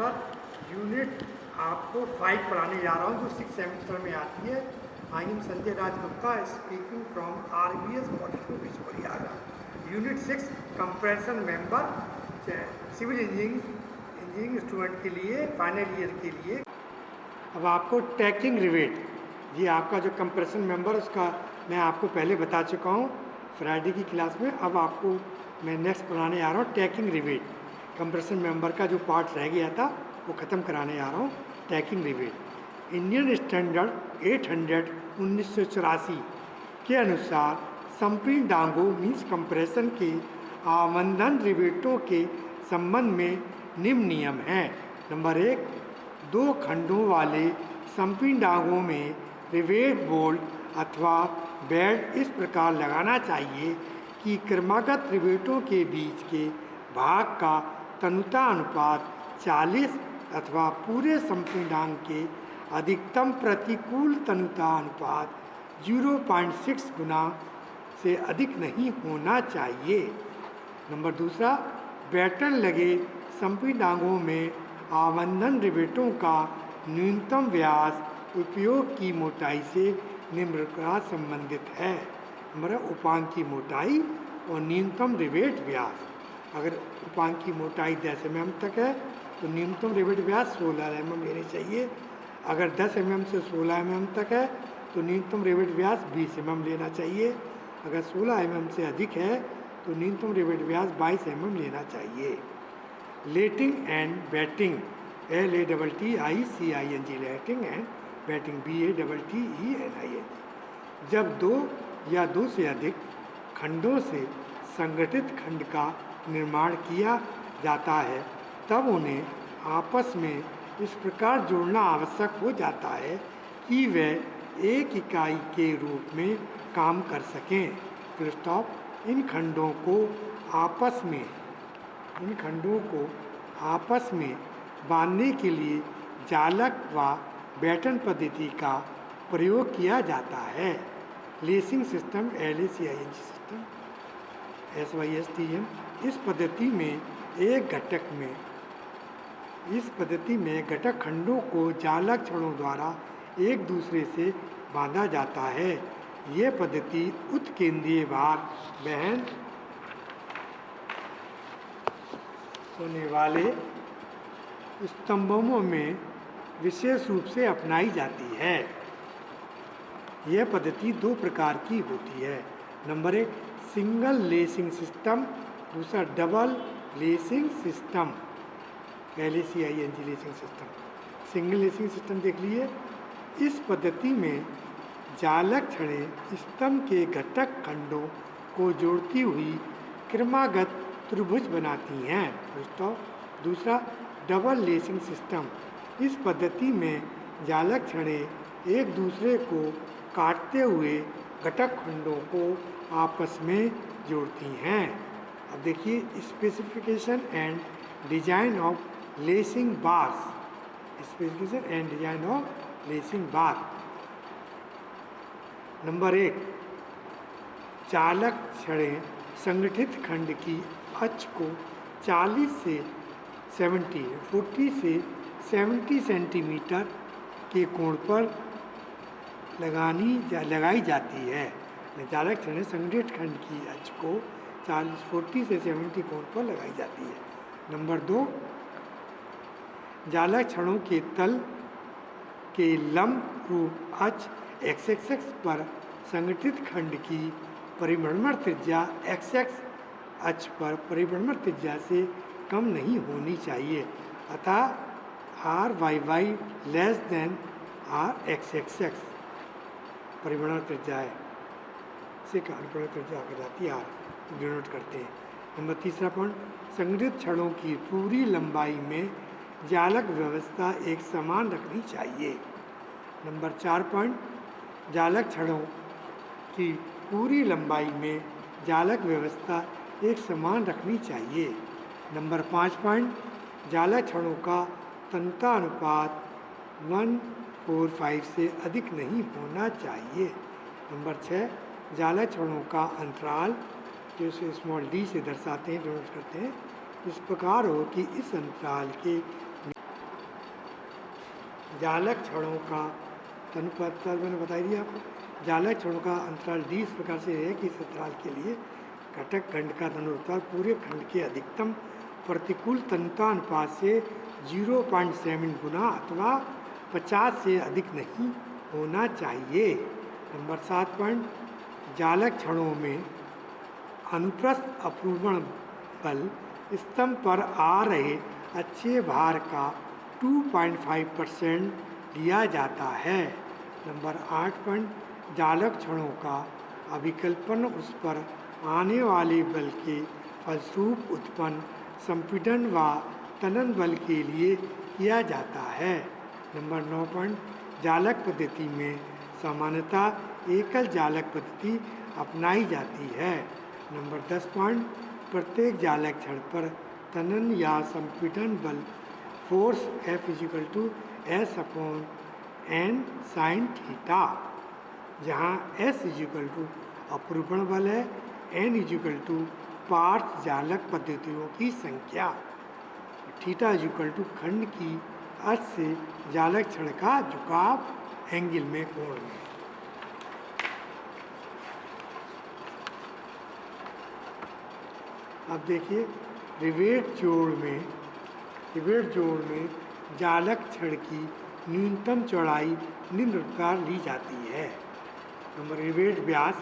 Per unit आपको 5 पढ़ाने जा रहा हूँ जो 6 सेमेस्टर में आती है। I am Sanjay Raj Gupta speaking from RBS political विश्वविद्यालय। Unit 6 compression member civil engineering student के लिए फाइनल ईयर के लिए। अब आपको टैकिंग रिवेट, ये आपका जो कंप्रेशन मेंबर उसका मैं आपको पहले बता चुका हूँ फ्राइडे की क्लास में। अब आपको मैं नेक्स्ट पढ़ाने आ रहा हूँ टैकिंग रिवेट। कंप्रेशन मेंबर का जो पार्ट रह गया था वो ख़त्म कराने आ रहा हूँ। टैकिंग रिवेट इंडियन स्टैंडर्ड 800 1984 के अनुसार संपीड़न डांगों मीन्स कंप्रेशन के आबंधन रिवेटों के संबंध में निम्न नियम हैं। नंबर 1, 2 खंडों वाले संपीड़न डांगों में रिवेट बोल्ट अथवा बेल्ट इस प्रकार लगाना चाहिए कि क्रमागत रिवेटों के बीच के भाग का तनुता अनुपात 40 अथवा पूरे संपीड़न डांग के अधिकतम प्रतिकूल तनुता अनुपात 0.6 गुना से अधिक नहीं होना चाहिए। नंबर 2, बैटन लगे संपीड़न डांगों में आबंधन रिवेटों का न्यूनतम व्यास उपयोग की मोटाई से निम्न प्रकार संबंधित है। नंबर उपांग की मोटाई और न्यूनतम रिवेट व्यास। अगर उपांग की मोटाई 10 mm तक है तो न्यूनतम रिवेट व्यास 16 mm लेनी चाहिए। अगर 10 mm से 16 mm तक है तो न्यूनतम रिवेट व्यास 20 mm लेना चाहिए। अगर 16 mm से अधिक है तो न्यूनतम रिवेट व्यास 22 mm लेना चाहिए। Latticing and battening LATTICING latticing and battening BATTENING। जब 2 या 2 से अधिक खंडों से संगठित खंड का निर्माण किया जाता है तब उन्हें आपस में इस प्रकार जोड़ना आवश्यक हो जाता है कि वे एक इकाई के रूप में काम कर सकें। Full stop. इन खंडों को आपस में बांधने के लिए जालक व बैटन पद्धति का प्रयोग किया जाता है। Lacing system LACING system SYSTM। इस पद्धति में घटक खंडों को जालक छड़ों द्वारा एक दूसरे से बांधा जाता है। यह पद्धति उत्केंद्रीय भार वहन होने वाले स्तंभों में विशेष रूप से अपनाई जाती है। यह पद्धति 2 प्रकार की होती है। Number 1, single lacing system. दूसरा, double lacing system LACING lacing system. Single lacing system देख लीजिए। इस पद्धति में जालक छड़ें स्तंभ के घटक खंडों को जोड़ती हुई क्रमागत त्रिभुज बनाती हैं। दूसरा, डबल लेसिंग सिस्टम। इस पद्धति में जालक छड़ें एक दूसरे को काटते हुए घटक खंडों को आपस में जोड़ती हैं। अब देखिए specification and design of lacing bars. Specification and design of lacing bar. Number 1, जालक छड़ें संगठित खंड की अक्ष को 40 से 70 सेंटीमीटर के कोण पर लगाई जाती है। जालक छड़ें संगठित खंड की अक्ष को 40 से 70 कोण पर लगाई जाती है। नंबर 2, जालक छड़ों के तल के लंब रूप अक्ष X पर संगठित खंड की परिभ्रमण त्रिज्या X अक्ष पर परिभ्रमण त्रिज्या से कम नहीं होनी चाहिए, अतः RYY लेस देन RXXX परिभ्रमण त्रिज्या है से परिभ्रमण त्रिज्या कहलाती है R डिनोट करते हैं। नंबर 3 पॉइंट, संगठित छड़ों की पूरी लंबाई में जालक व्यवस्था एक समान रखनी चाहिए। नंबर 4 पॉइंट, जालक छड़ों की पूरी लंबाई में जालक व्यवस्था एक समान रखनी चाहिए। नंबर 5 पॉइंट, जालक छड़ों का तनुता अनुपात 1:5 से अधिक नहीं होना चाहिए। नंबर 6, जालक छड़ों का अंतराल जो इसे d से दर्शाते हैं, डिनोट करते हैं, इस प्रकार हो कि इस अंतराल के जालक छड़ों का तनुपात मैंने बताई दिया आपको। जालक छड़ों का अंतराल d इस प्रकार से है कि इस अंतराल के लिए घटक खंड का तनुपात पूरे खंड के अधिकतम प्रतिकूल तन्यता अनुपात से 0.7 गुना अथवा 50 से अधिक नहीं होना चाहिए। नंबर 7 पॉइंट, जालक छड़ों में अनुप्रस्थ अपरूपण बल स्तंभ पर आ रहे अच्छे भार का 2.5% लिया जाता है। नंबर 8 पॉइंट, जालक छड़ों का अभिकल्पन उस पर आने वाले बल के फलस्वरूप उत्पन्न संपीड़न व तनन बल के लिए किया जाता है। नंबर 9 पॉइंट, जालक पद्धति में सामान्यतः एकल जालक पद्धति अपनाई जाती है। नंबर 10 पॉइंट, प्रत्येक जालक छड़ पर तनन या संपीड़न बल फोर्स F=S/N sin थीटा, जहाँ S अपरूपण बल है, N पार्श्व जालक पद्धतियों की संख्या, थीटा खंड की अक्ष से जालक छड़ का झुकाव एंगल में कोण में। अब देखिए रिवेट जोड़ में जालक छड़ की न्यूनतम चौड़ाई निम्न प्रकार ली जाती है। नंबर रिवेट व्यास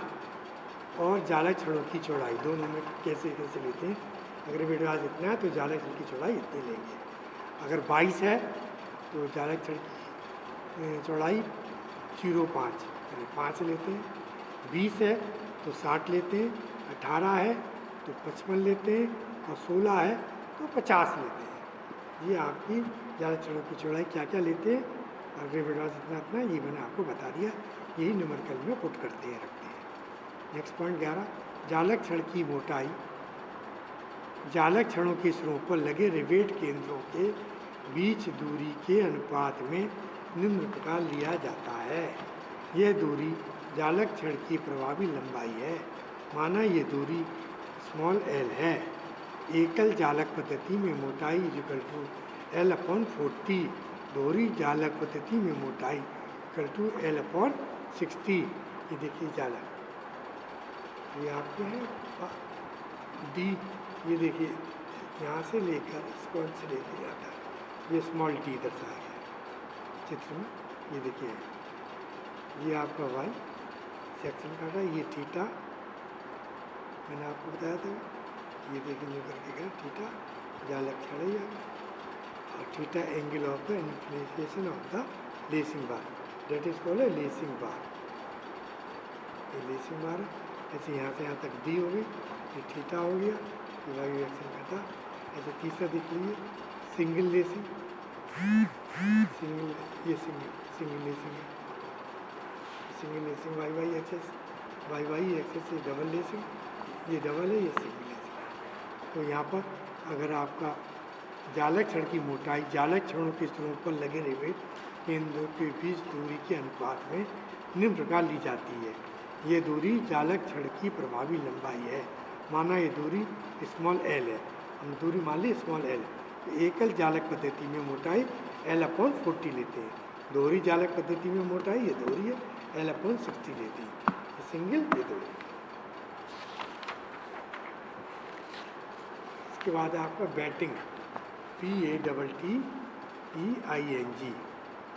और जालक छड़ों की चौड़ाई दोनों में कैसे लेते हैं। अगर रिवेट व्यास इतना है तो जालक छड़ की चौड़ाई इतनी लेंगे। अगर 22 है तो जालक छड़ की चौड़ाई 0.5 यानी 5 लेते हैं। 20 है तो 60 लेते हैं। 18 है तो 55 लेते हैं और 16 है तो 50 लेते हैं। ये आपकी जालक छड़ों की चौड़ाई क्या क्या लेते हैं और रिवेट व्यास इतना ये मैंने आपको बता दिया। यही न्यूमेरिकल में पुट करते हैं, रखते हैं। नेक्स्ट पॉइंट 11, जालक छड़ की मोटाई जालक छड़ों के सिरों पर लगे रिवेट केंद्रों के बीच दूरी के अनुपात में निम्न प्रकार लिया जाता है। यह दूरी जालक छड़ की प्रभावी लंबाई है। माना ये दूरी l है। एकल जालक पद्धति में मोटाई L/40, दोहरी जालक पद्धति में मोटाई L/60। ये देखिए जालक, ये आपके हैं D, ये देखिए यहाँ से लेकर इस पॉइंट से लेकर जाता है, ये स्मॉल d दर्शाया गया चित्र में। ये देखिए ये आपका y सेक्शन का था, ये थीटा मैंने आपको बताया था। ये देखिए करके गया थीटा जालक छड़ है और theta angle of the inclination of the lacing bar, that is called lacing bar. ये लेसिंग बार है। ऐसे यहाँ से यहाँ तक डी हो गई, ये थीटा हो गया, ये वाई एक्शन का था। ऐसे तीसरा देख लीजिए सिंगल लेसिंग, ये सिंगल लेसिंग है। सिंगल लेसिंग वाई एक्सेस से डबल लेसिंग, ये डबल है, ये सिंगल लेसिंग। तो यहाँ पर अगर आपका जालक छड़ की मोटाई जालक छड़ों के सिरों पर लगे रिवेट केंद्रों के बीच दूरी के अनुपात में निम्न प्रकार ली जाती है। ये दूरी जालक छड़ की प्रभावी लंबाई है। माना ये दूरी l है, हम दूरी मान ली l। तो एकल जालक पद्धति में मोटाई L/40 लेते हैं। दोहरी जालक पद्धति में मोटाई, ये दोहरी है, L/60 लेते हैं। ये सिंगल, ये दोहरी। इसके बाद आपका बैटिंग, PATTEING,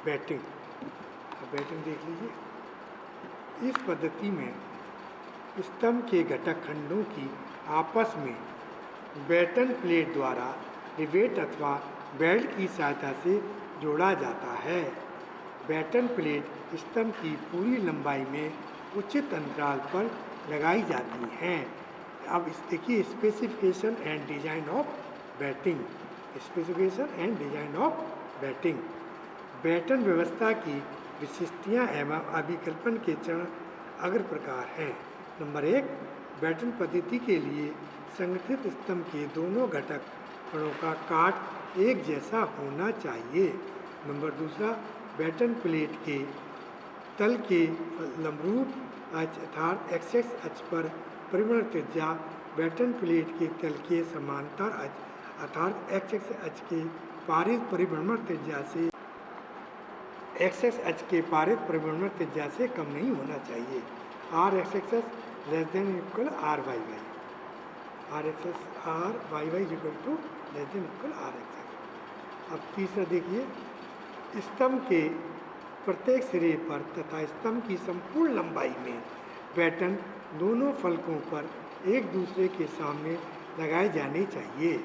बैटिंग। अब बैटिंग देख लीजिए। इस पद्धति में स्तंभ के घटक खंडों की आपस में बैटन प्लेट द्वारा रिवेट अथवा बेल्ट की सहायता से जोड़ा जाता है। बैटन प्लेट स्तंभ की पूरी लंबाई में उचित अंतराल पर लगाई जाती हैं। अब इस देखिए specification and design of batting. Specification and design of batting. Batten व्यवस्था की विशिष्टियाँ एवं अभिकल्पन के चरण अग्र प्रकार हैं। नंबर 1, बैटन पद्धति के लिए संगठित स्तंभ के दोनों घटक कणों का काट एक जैसा होना चाहिए। नंबर 2, बैटन प्लेट के तल के लंबरूप अक्ष अर्थात एक्स अक्ष पर परिभ्रमण त्रिज्या बैटन प्लेट के तल के समांतर अक्ष अर्थात एक्स अक्ष के पारित परिभ्रमण त्रिज्या से एक्स एच के पारित परिभ्रमण त्रिज्या से कम नहीं होना चाहिए। R X X less than equal R Y Y, R X S R Y Y equal to less than equal R X X. अब तीसरा देखिए, स्तंभ के प्रत्येक सिरे पर तथा स्तंभ की संपूर्ण लंबाई में पैटर्न दोनों फलकों पर एक दूसरे के सामने लगाए जाने चाहिए।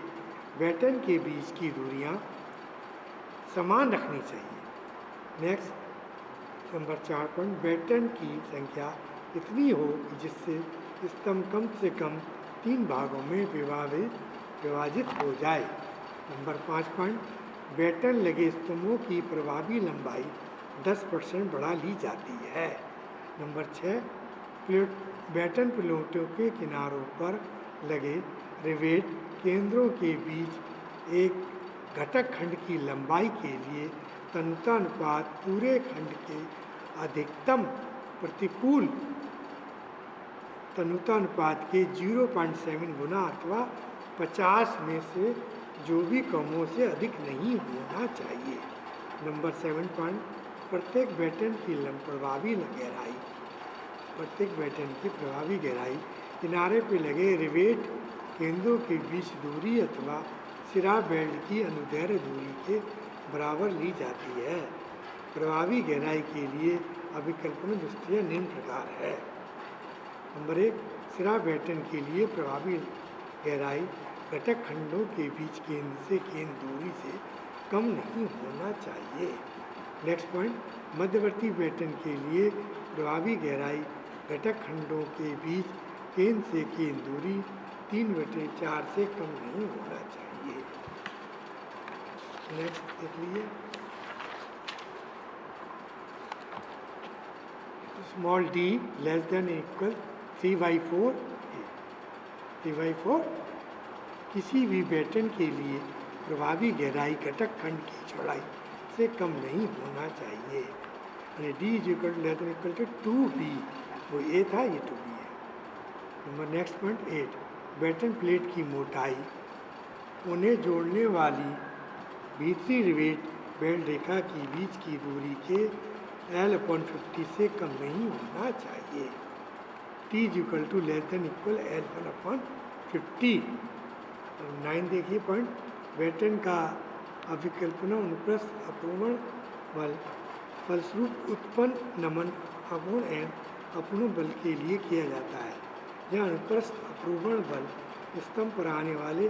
पैटर्न के बीच की दूरियां समान रखनी चाहिए। नेक्स्ट नंबर 4 पॉइंट, पैटर्न की संख्या इतनी हो कि जिससे स्तंभ कम से कम 3 भागों में विभाजित हो जाए। नंबर 5 पॉइंट, पैटर्न लगे स्तंभों की प्रभावी लंबाई 10% बढ़ा ली जाती है। नंबर 6, पैटर्न प्लेटों के किनारों पर लगे रिवेट केंद्रों के बीच एक घटक खंड की लंबाई के लिए तन्यतानुपात पूरे खंड के अधिकतम प्रतिकूल तन्यतानुपात के 0.7 गुना अथवा 50 में से जो भी कम हो से अधिक नहीं होना चाहिए। नंबर 7 पॉइंट, प्रत्येक पैटर्न की प्रभावी गहराई किनारे पर लगे रिवेट केंद्रों के बीच दूरी अथवा सिरा बेल्ट की अनुदैर्ध्य दूरी के बराबर ली जाती है। प्रभावी गहराई के लिए अभिकल्पन दृष्टियाँ निम्न प्रकार है। नंबर 1, सिरा पैटर्न के लिए प्रभावी गहराई घटक खंडों के बीच केंद्र से केंद्र दूरी से कम नहीं होना चाहिए। नेक्स्ट पॉइंट, मध्यवर्ती पैटर्न के लिए प्रभावी गहराई घटक खंडों के बीच केंद्र से केंद्र दूरी 3/4 से कम नहीं होना चाहिए। नेक्स्ट देख लीजिए, small d less than equal 3/4 3/4 किसी भी पैटर्न के लिए प्रभावी गहराई घटक खंड की चौड़ाई से कम नहीं होना चाहिए। यानी d equal less than equal to 2b, वो a था, ये 2b है। Number next point 8, pattern plate की मोटाई उन्हें जोड़ने वाली भीतरी रिवेट बेल्ट रेखा की बीच की दूरी के L/50 से कम नहीं होना चाहिए। t equal to less than equal L1/50। 9 देखिए पॉइंट, पैटर्न का अभिकल्पना अनुप्रस्थ अपरूपण बल फलस्वरूप उत्पन्न नमन अपरूपण बल के लिए किया जाता है। यह अनुप्रस्थ अपरूपण बल स्तंभ पर आने वाले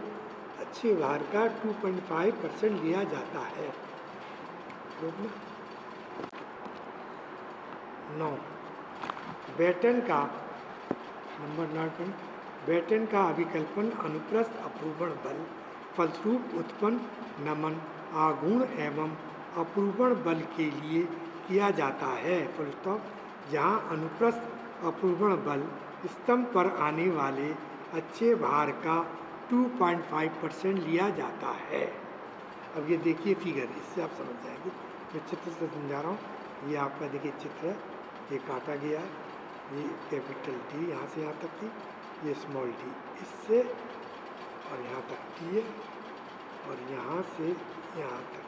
अच्छे भार का 2.5% लिया जाता है। 9, पैटर्न का नंबर 9, पैटर्न का अभिकल्पन अनुप्रस्थ अपरूपण बल फलस्वरूप उत्पन्न नमन आघूर्ण एवं अपरूपण बल के लिए किया जाता है। Full stop. जहाँ अनुप्रस्थ अपरूपण बल स्तंभ पर आने वाले अच्छे भार का 2.5% लिया जाता है। अब ये देखिए फिगर, इससे आप समझ जाएंगे। मैं चित्र से समझा रहा हूँ। ये आपका देखिए चित्र है, ये काटा गया है, ये कैपिटल D यहाँ से यहाँ तक की, ये स्मॉल d इससे और यहाँ तक t है, और यहाँ से यहाँ तक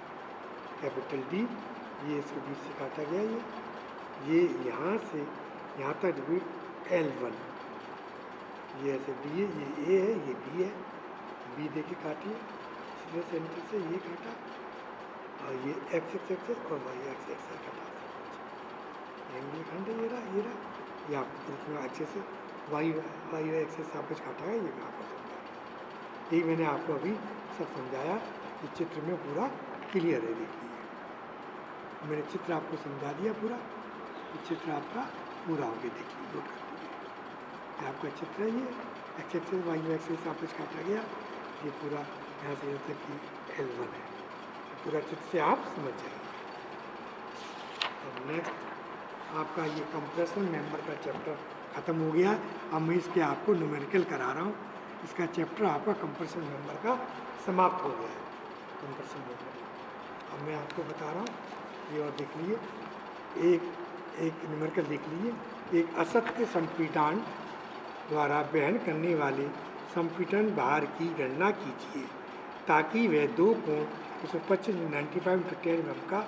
कैपिटल D, ये इसके बीच से काटा गया। ये यहाँ से यहाँ तक भी L1, ये ऐसे B है, ये A है, ये B है, B देखिए काटिए, इसलिए सेंटर से ये काटा, और ये x और y एक्स काटा। एंगल खंड ये रहा, ये आपको अच्छे से वाई एक्सेस आप कुछ काटा है, ये मैं आपको समझा रहा हूँ। यही मैंने आपको अभी सब समझाया, ये चित्र में पूरा क्लियर है। देखिए मैंने चित्र आपको समझा दिया पूरा, ये चित्र आपका पूरा हो गया। देखिए नोट कर लीजिए, ये आपका चित्र है, ये एक्सेस वाई एक्सेस आप कुछ काटा गया, ये पूरा यहाँ से यहाँ तक कि L1 है। पूरा चित्र से आप समझ जाएंगे। अब नेक्स्ट आपका ये कंप्रेशन मेंबर का चैप्टर ख़त्म हो गया। अब मैं इसके आपको न्यूमेरिकल करा रहा हूँ। इसका चैप्टर आपका कंप्रेशन मेंबर का समाप्त हो गया है। कंप्रेशन मेंबर अब मैं आपको बता रहा हूँ, ये और देख लीजिए, एक न्यूमेरिकल देख लीजिए। एक असत्य संपीड़न द्वारा वहन करने वाले संपीड़न भार की गणना कीजिए ताकि वह 2 कोण 125 95 to 10 mm का